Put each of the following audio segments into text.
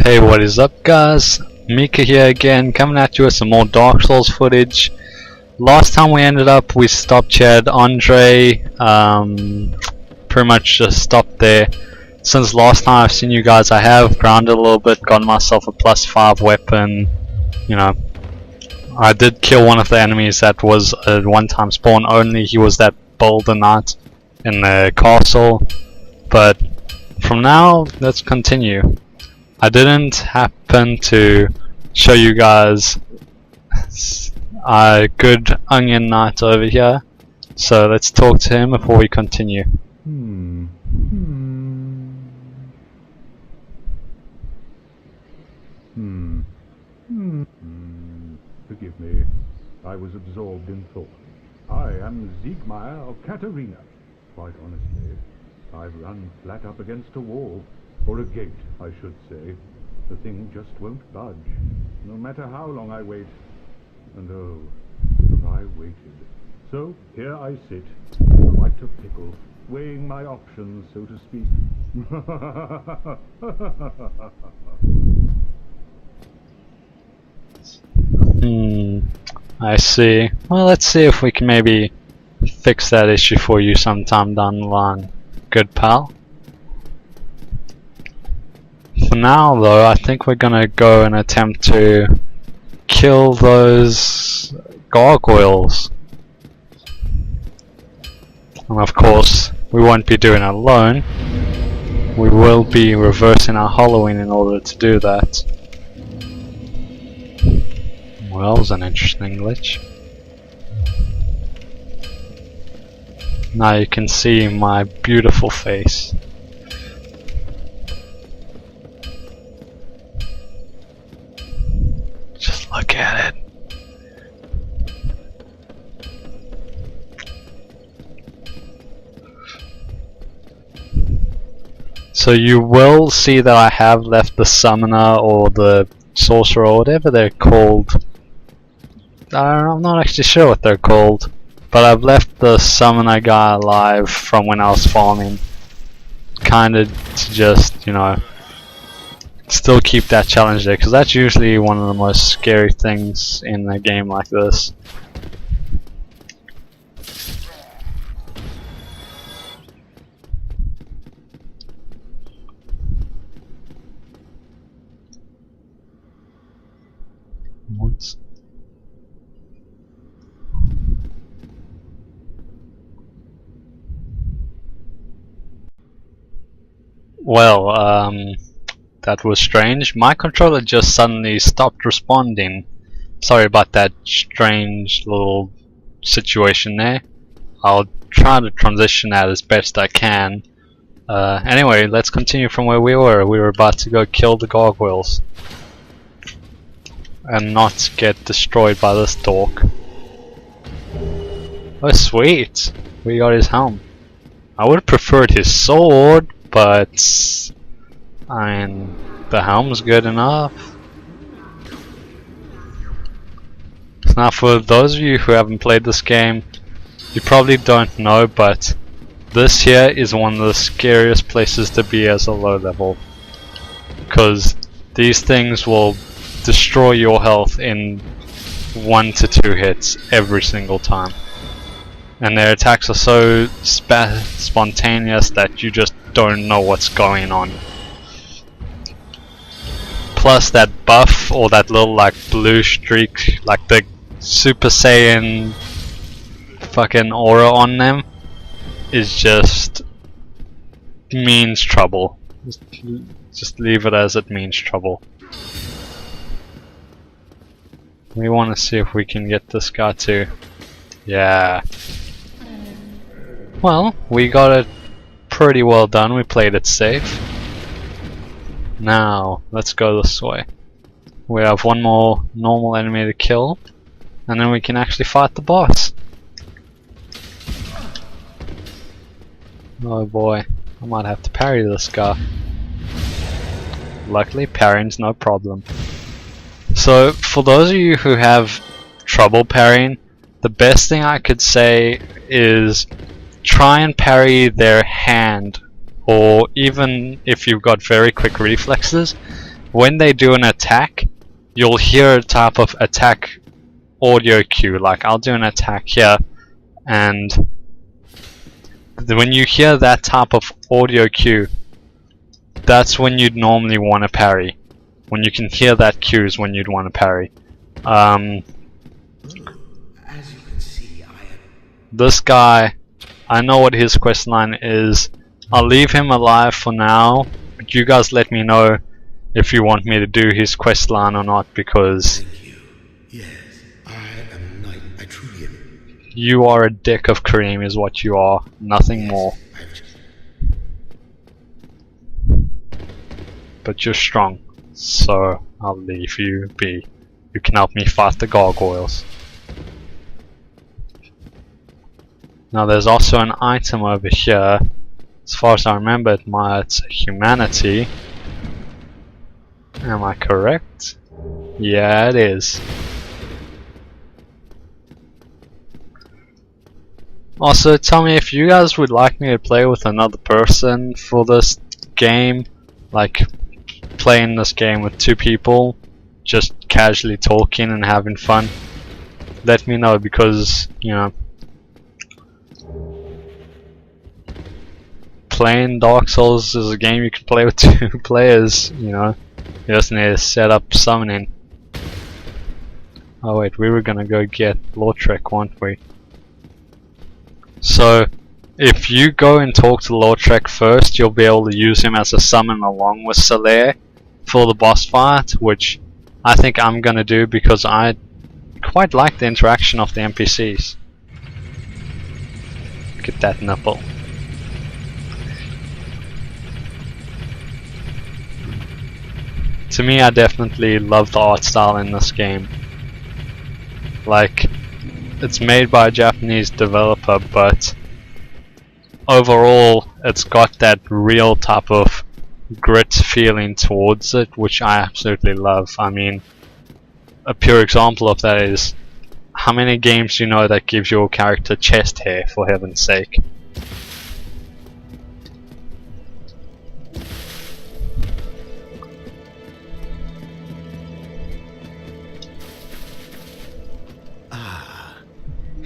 Hey, what is up guys? Mika here again, coming at you with some more Dark Souls footage. Last time we stopped here at Andre, pretty much just stopped there. Since last time I've seen you guys, I have grounded a little bit, got myself a +5 weapon, you know. I did kill one of the enemies that was a one-time spawn only. He was that boulder knight in the castle. But from now, let's continue. I didn't happen to show you guys a good onion knight over here, so let's talk to him before we continue. Forgive me, I was absorbed in thought. I am Siegmeyer of Katarina. Quite honestly, I've run flat up against a wall. Or a gate, I should say. The thing just won't budge, no matter how long I wait. And oh, have I waited. So, here I sit, like a pickle, weighing my options, so to speak. I see. Well, let's see if we can maybe fix that issue for you sometime down the line. Good pal? For now though, I think we're gonna go and attempt to kill those gargoyles. And of course, we won't be doing it alone. We will be reversing our Halloween in order to do that. Well, that was an interesting glitch. Now you can see my beautiful face. Just look at it. So you will see that I have left the summoner or the sorcerer or whatever they're called. I'm not actually sure what they're called, but I've left the summoner guy alive from when I was farming. Kinda to just, you know, still keep that challenge there, because that's usually one of the most scary things in a game like this. What? Well, that was strange. My controller just suddenly stopped responding. Sorry about that strange little situation there. I'll try to transition that as best I can. Anyway, let's continue from where we were. We were about to go kill the gargoyles and not get destroyed by this dork. Oh sweet, we got his helm. I would have preferred his sword, but I mean, the helm's good enough. Now for those of you who haven't played this game, you probably don't know, but this here is one of the scariest places to be as a low level, because these things will destroy your health in 1 to 2 hits every single time, and their attacks are so spontaneous that you just don't know what's going on. Plus that buff, or that little like blue streak, like the Super Saiyan fucking aura on them, is just means trouble. Just leave it as it means trouble. We want to see if we can get this guy to... Yeah. Well, we got it pretty well done. We played it safe. Now, let's go this way. We have one more normal enemy to kill, and then we can actually fight the boss. Oh boy, I might have to parry this guy. Luckily, parrying's no problem. So, for those of you who have trouble parrying, the best thing I could say is try and parry their hand, or even if you've got very quick reflexes, when they do an attack, you'll hear a type of attack audio cue. Like I'll do an attack here, and when you hear that type of audio cue, that's when you'd normally want to parry. When you can hear that cue is when you'd want to parry. As you can see, this guy, I know what his quest line is. I'll leave him alive for now, but you guys let me know if you want me to do his quest line or not, because thank you. Yes, I am Knight Atrulian. you are a deck of cream is what you are, nothing more. I've just But you're strong, so I'll leave you be. You can help me fight the gargoyles. Now there's also an item over here. As far as I remember, it's humanity. Am I correct? Yeah, it is. Also, tell me if you guys would like me to play with another person for this game, like playing this game with 2 people, just casually talking and having fun. Let me know, because, you know, playing Dark Souls is a game you can play with 2 players, you know. You just need to set up summoning. Oh wait, we were gonna go get Lautrec, weren't we? So, if you go and talk to Lautrec first, you'll be able to use him as a summon along with Solaire for the boss fight, which I think I'm gonna do because I quite like the interaction of the NPCs. Look at that nipple. To me, I definitely love the art style in this game. Like, it's made by a Japanese developer, but overall it's got that real type of grit feeling towards it, which I absolutely love. I mean, a pure example of that is, how many games do you know that gives your character chest hair, for heaven's sake?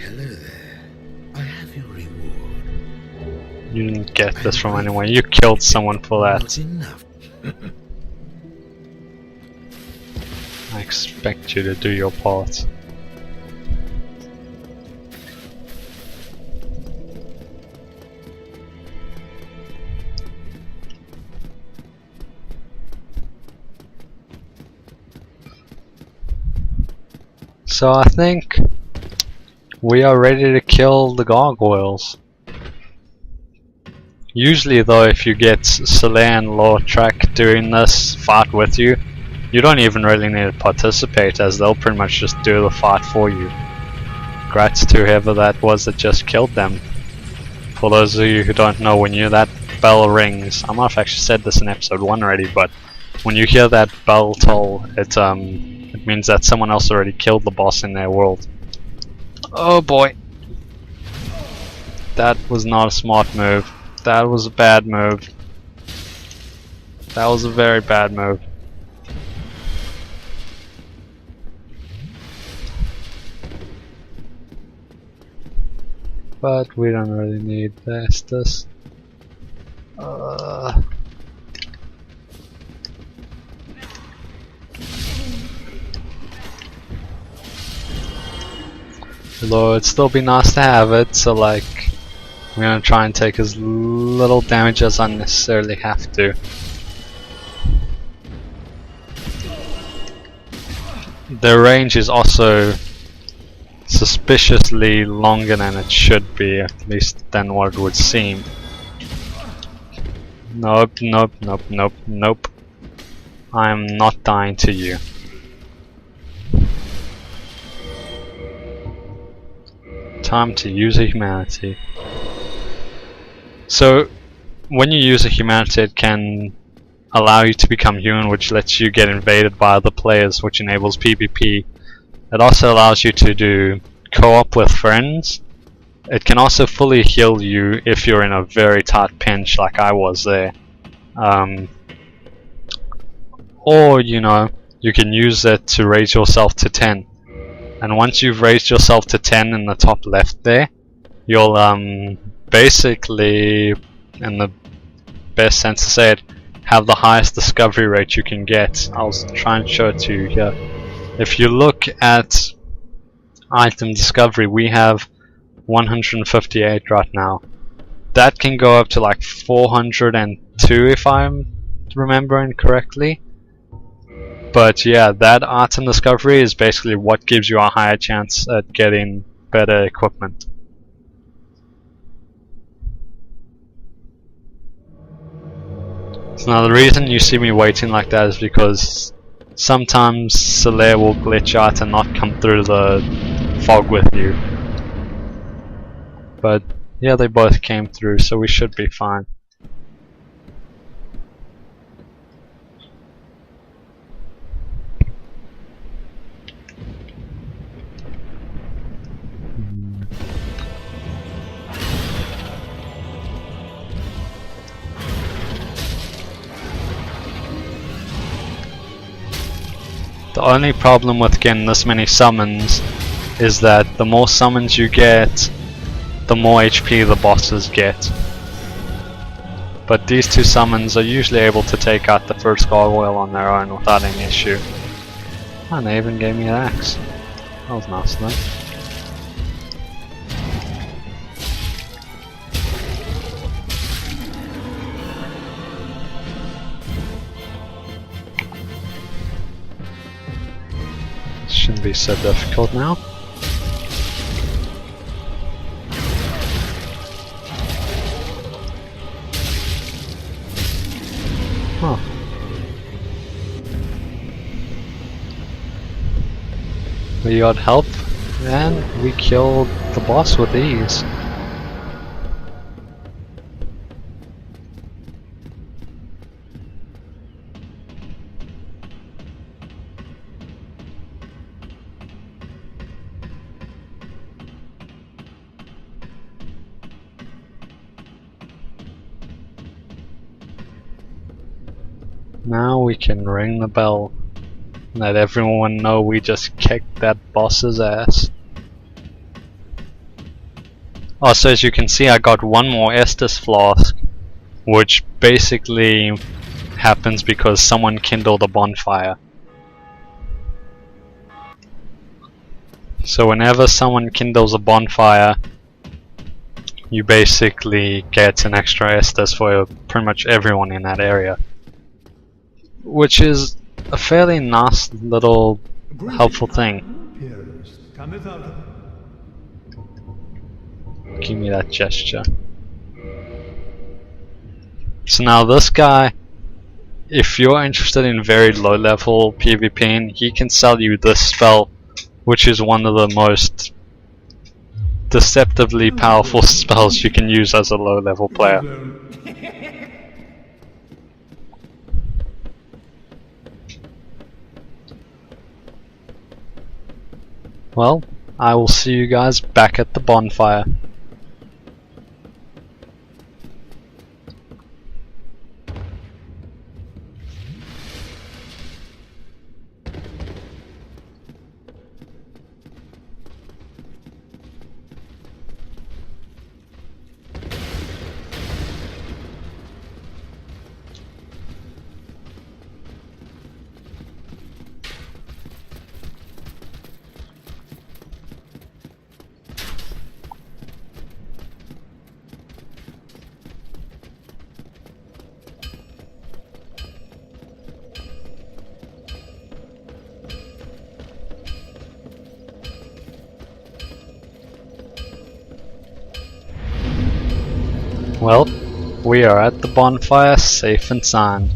hello there. I have your reward. You didn't get this from anyone, you killed someone for that. Not enough. I expect you to do your part. So I think we are ready to kill the gargoyles. Usually though, if you get Solaire and Lautrec doing this fight with you, you don't even really need to participate, as they'll pretty much just do the fight for you. Grats to whoever that was that just killed them. For those of you who don't know, when that bell rings, I might have actually said this in episode 1 already, but when you hear that bell toll, it means that someone else already killed the boss in their world. Oh boy. That was not a smart move. That was a bad move. That was a very bad move. But we don't really need Vestus. Although it'd still be nice to have it, so like, I'm gonna try and take as little damage as I necessarily have to. The range is also suspiciously longer than it should be, at least than what it would seem. Nope, nope, nope, nope, nope. I am not dying to you. Time to use a humanity. So, when you use a humanity, it can allow you to become human, which lets you get invaded by other players, which enables PvP. It also allows you to do co-op with friends. It can also fully heal you if you're in a very tight pinch, like I was there. or you know, you can use it to raise yourself to 10. And once you've raised yourself to 10 in the top left there, you'll basically, in the best sense to say it, have the highest discovery rate you can get. I'll try and show it to you here. If you look at item discovery, we have 158 right now. That can go up to like 402 if I'm remembering correctly. But yeah, that item discovery is basically what gives you a higher chance at getting better equipment. So now the reason you see me waiting like that is because sometimes Solaire will glitch out and not come through the fog with you. But yeah, they both came through, so we should be fine. The only problem with getting this many summons is that the more summons you get, the more HP the bosses get. But these two summons are usually able to take out the first gargoyle on their own without any issue. And they even gave me an axe. That was nice of them. Shouldn't be so difficult now. Huh. We got help and we killed the boss with ease. Now we can ring the bell. Let everyone know we just kicked that boss's ass. Also, as you can see, I got one more Estus flask, which basically happens because someone kindled a bonfire. So whenever someone kindles a bonfire, you basically get an extra Estus for pretty much everyone in that area. Which is a fairly nice little helpful thing. Give me that gesture. So now this guy, if you're interested in very low level PvP, he can sell you this spell, which is one of the most deceptively powerful spells you can use as a low level player. Well, I will see you guys back at the bonfire. Well, we are at the bonfire, safe and sound.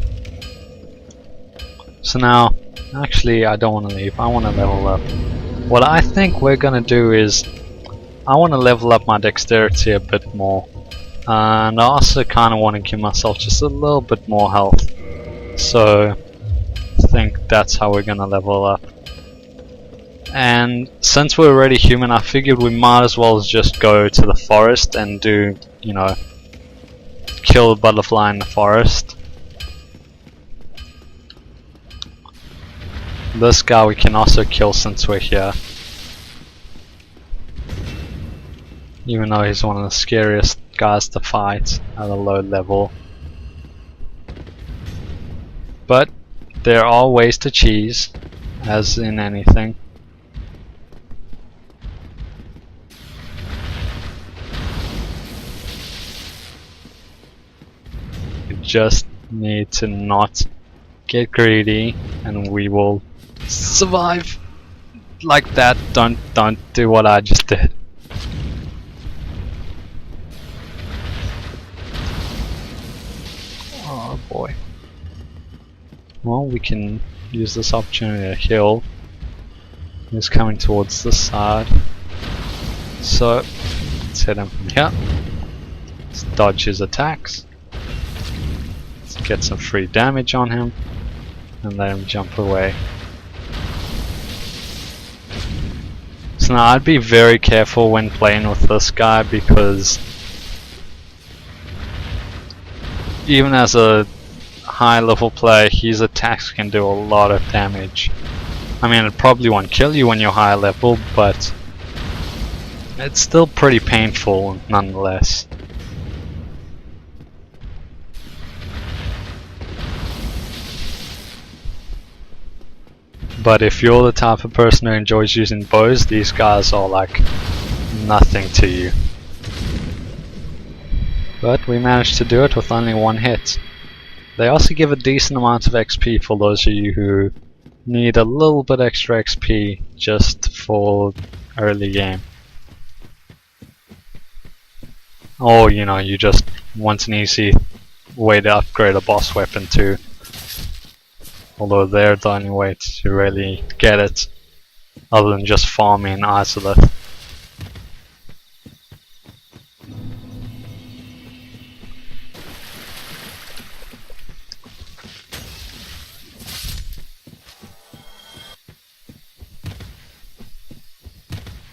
So now, actually I don't want to leave, I want to level up. What I think we're gonna do is, I want to level up my dexterity a bit more. And I also kind of want to give myself just a little bit more health. So, I think that's how we're gonna level up. And since we're already human, I figured we might as well just go to the forest and do, you know, kill a butterfly in the forest. This guy we can also kill since we're here. Even though he's one of the scariest guys to fight at a low level. But there are ways to cheese, as in anything. You just need to not get greedy and we will survive. Like that. Don't do what I just did. Oh boy. Well, we can use this opportunity to heal. He's coming towards this side. So let's hit him from here. Let's dodge his attacks. Let's get some free damage on him and let him jump away. So now I'd be very careful when playing with this guy, because even as a high level player, his attacks can do a lot of damage. I mean, it probably won't kill you when you're high level, but it's still pretty painful nonetheless. But if you're the type of person who enjoys using bows, these guys are like nothing to you. But we managed to do it with only one hit. They also give a decent amount of XP for those of you who need a little bit extra XP just for early game. Or, you know, you just want an easy way to upgrade a boss weapon too. Although they're the only way to really get it, other than just farming Izalith.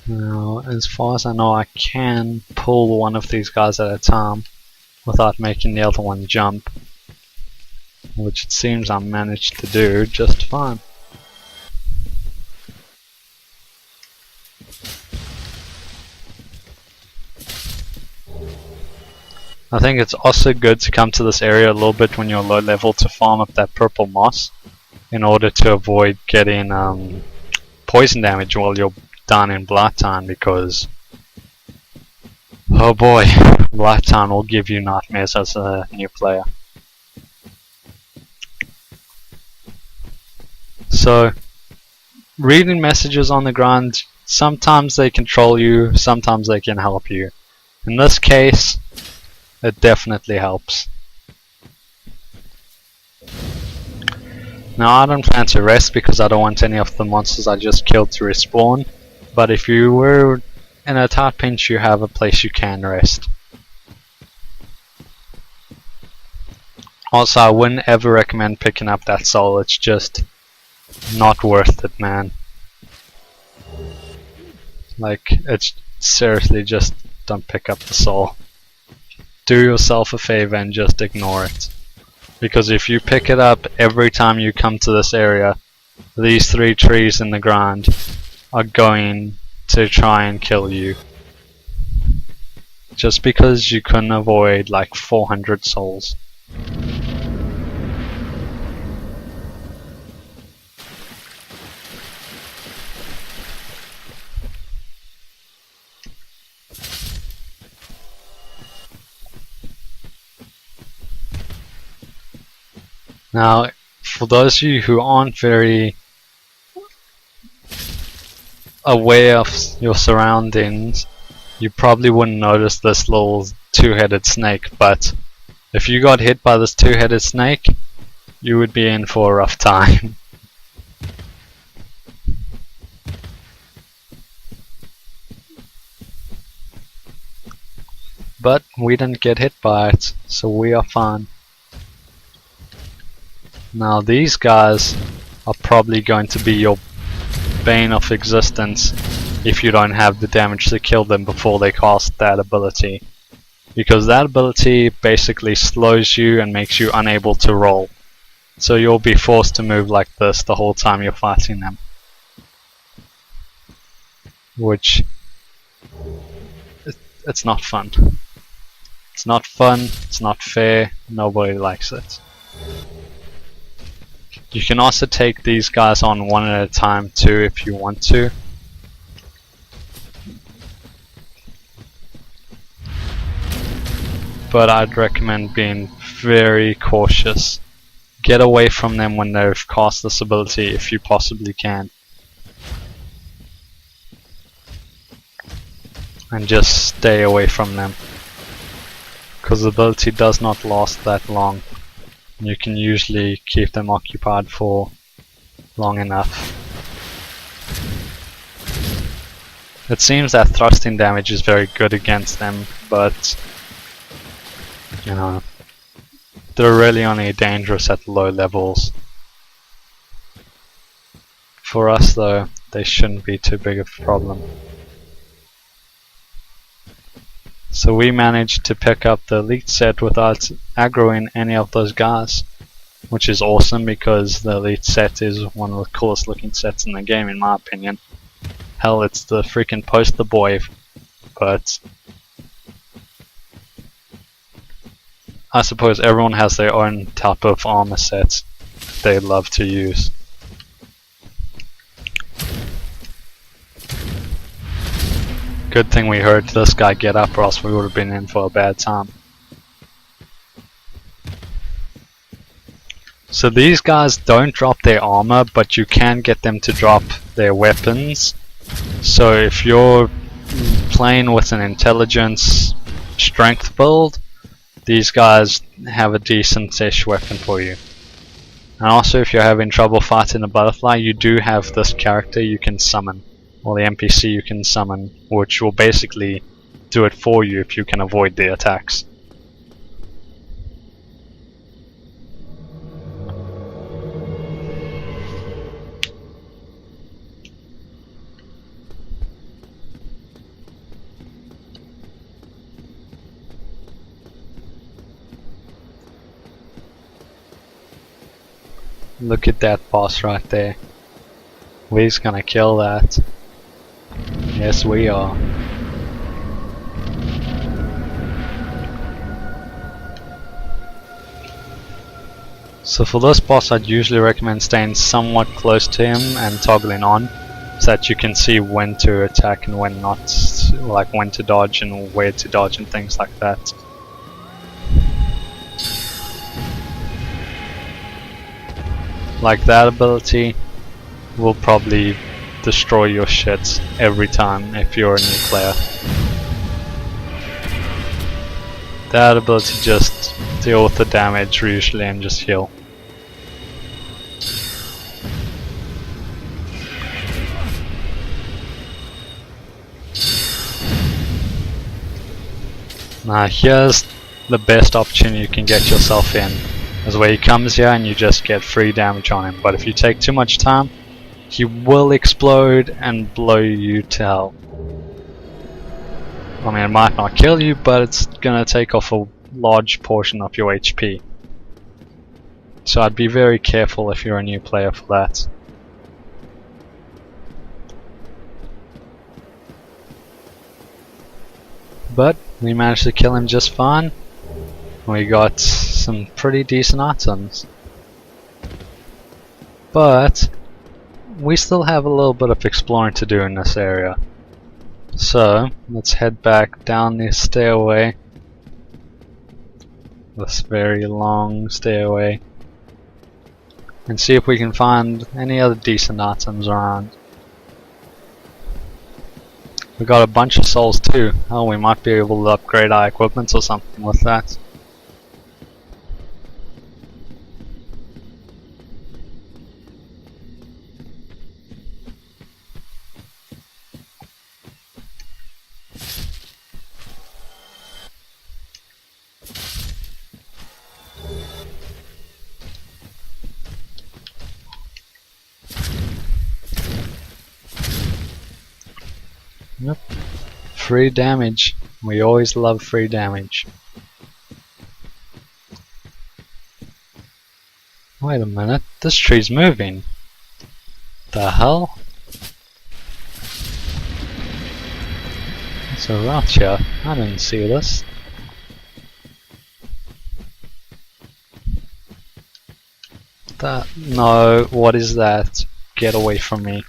Now, as far as I know, I can pull one of these guys at a time without making the other one jump, which it seems I managed to do just fine. I think it's also good to come to this area a little bit when you're low level to farm up that purple moss in order to avoid getting poison damage while you're down in Bloodtown, because oh boy, Bloodtown will give you nightmares as a new player. So, reading messages on the ground, sometimes they control you, sometimes they can help you. In this case, it definitely helps. Now I don't plan to rest because I don't want any of the monsters I just killed to respawn, but if you were in a tight pinch, you have a place you can rest. Also, I wouldn't ever recommend picking up that soul, it's just not worth it, man. Like, it's seriously, just don't pick up the soul. Do yourself a favor and just ignore it. Because if you pick it up every time you come to this area, these 3 trees in the ground are going to try and kill you. Just because you couldn't avoid like 400 souls. Now, for those of you who aren't very aware of your surroundings, you probably wouldn't notice this little 2-headed snake, but if you got hit by this 2-headed snake, you would be in for a rough time. But we didn't get hit by it, so we are fine. Now these guys are probably going to be your bane of existence if you don't have the damage to kill them before they cast that ability. Because that ability basically slows you and makes you unable to roll. So you'll be forced to move like this the whole time you're fighting them. Which, it's not fun. It's not fun, it's not fair, nobody likes it. You can also take these guys on one at a time too if you want to. But I'd recommend being very cautious. Get away from them when they've cast this ability if you possibly can. And just stay away from them. Because the ability does not last that long. You can usually keep them occupied for long enough. It seems that thrusting damage is very good against them, but you know, they're really only dangerous at low levels. For us though, they shouldn't be too big of a problem. So we managed to pick up the elite set without aggroing any of those guys, which is awesome because the elite set is one of the coolest looking sets in the game in my opinion. Hell, it's the freaking poster boy, but I suppose everyone has their own type of armor set they love to use. Good thing we heard this guy get up, or else we would have been in for a bad time. So these guys don't drop their armor, but you can get them to drop their weapons. So if you're playing with an intelligence strength build, these guys have a decent-ish weapon for you. And also if you're having trouble fighting a butterfly, you do have this character you can summon, or the NPC you can summon, which will basically do it for you if you can avoid the attacks. Look at that boss right there. We're gonna kill that. Yes, we are. So for this boss, I'd usually recommend staying somewhat close to him and toggling on, so that you can see when to attack and when not, like when to dodge and where to dodge and things like that. Like that ability will probably destroy your shit every time if you're a new player. That ability just deal with the damage usually and just heal. Now here's the best opportunity you can get yourself in, is where he comes here and you just get free damage on him, but if you take too much time, he will explode and blow you to hell. I mean, it might not kill you, but it's gonna take off a large portion of your HP. So I'd be very careful if you're a new player for that. But we managed to kill him just fine. We got some pretty decent items. But we still have a little bit of exploring to do in this area. So let's head back down this stairway. This very long stairway. And see if we can find any other decent items around. We got a bunch of souls too. Oh, we might be able to upgrade our equipment or something with that. Yep. Free damage. We always love free damage. Wait a minute, this tree's moving. The hell? It's a route here. I didn't see this. No, what is that? Get away from me.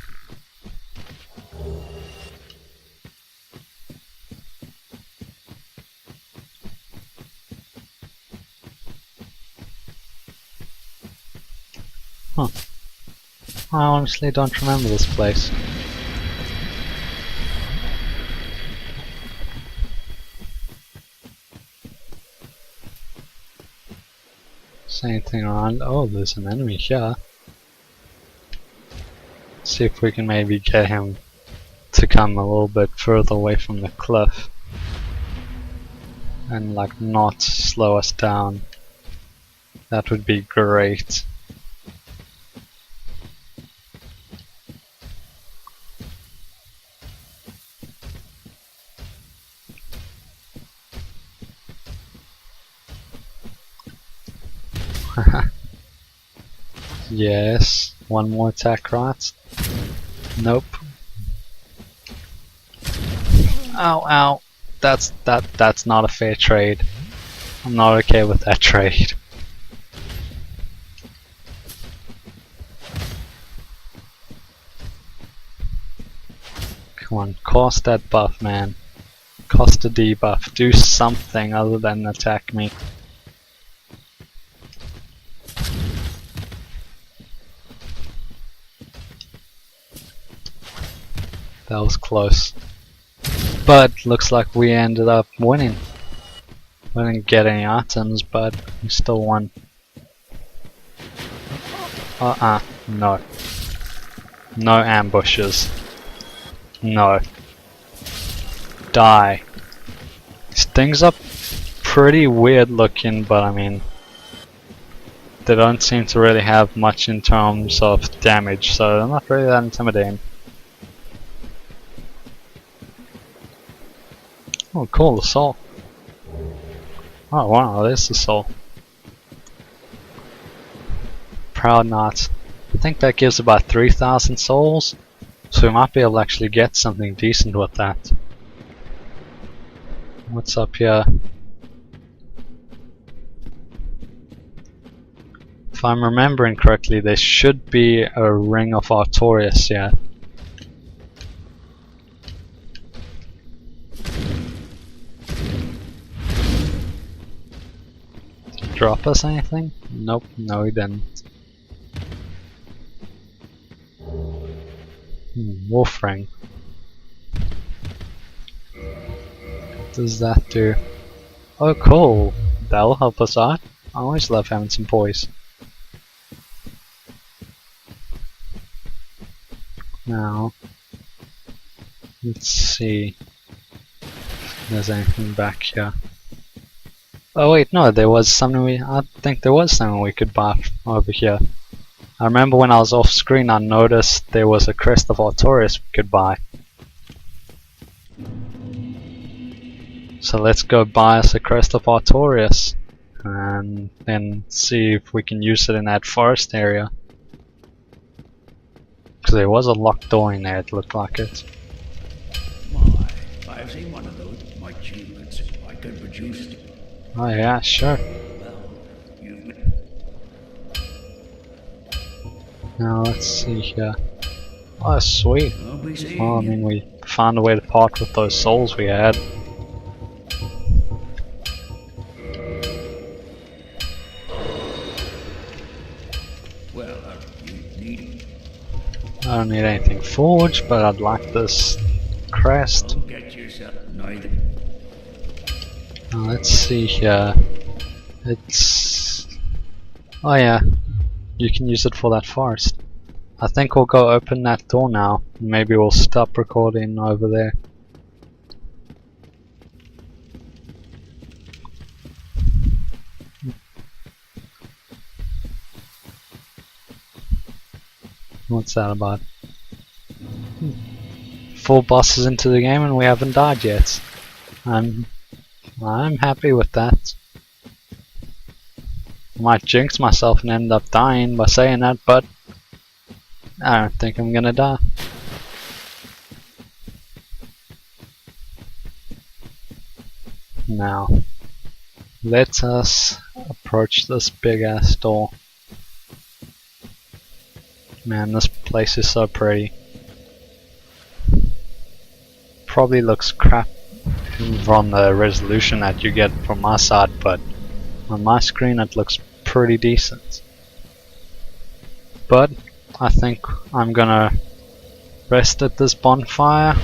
Huh. I honestly don't remember this place. Same thing around. Oh, there's an enemy here. See if we can maybe get him to come a little bit further away from the cliff and like not slow us down. That would be great. Yes, one more attack, right? Nope. Ow, ow. That's not a fair trade. I'm not okay with that trade. Come on, cast that buff, man. Cast a debuff. Do something other than attack me. That was close. But looks like we ended up winning. We didn't get any items, but we still won. No. No ambushes. No. Die. These things are pretty weird looking, but I mean, they don't seem to really have much in terms of damage, so they're not really that intimidating. Oh cool, the soul. Oh wow, there's the soul. Proud Knight. I think that gives about 3,000 souls, so we might be able to actually get something decent with that. What's up here? If I'm remembering correctly, there should be a Ring of Artorias here. Drop us anything? Nope, no he didn't. Wolf ring. What does that do? Oh cool, that'll help us out. I always love having some boys. Now, let's see if there's anything back here. Oh wait, no, there was something I think there was something we could buy over here. I remember when I was off screen I noticed there was a Crest of Artorias we could buy. So let's go buy us a Crest of Artorias and then see if we can use it in that forest area. Because there was a locked door in there, it looked like it. Why, if I've seen one of those, my achievements, I could produce. Oh yeah, sure. Well, you. Now let's see here. Oh sweet. I'll be seeing Well, I you. mean we found a way to part with those souls we had. Well, you need. I don't need anything forged, but I'd like this crest. Don't get yourself neither. Now, let's see here. It's... Oh yeah, you can use it for that forest. I think we'll go open that door now. Maybe we'll stop recording over there. What's that about? 4 bosses into the game and we haven't died yet. I'm happy with that. I might jinx myself and end up dying by saying that, but I don't think I'm gonna die. Now, let us approach this big ass door. Man, this place is so pretty. Probably looks crap from the resolution that you get from my side, but on my screen it looks pretty decent. But I think I'm gonna rest at this bonfire,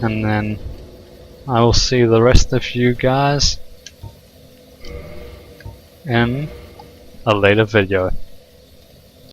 and then I will see the rest of you guys in a later video.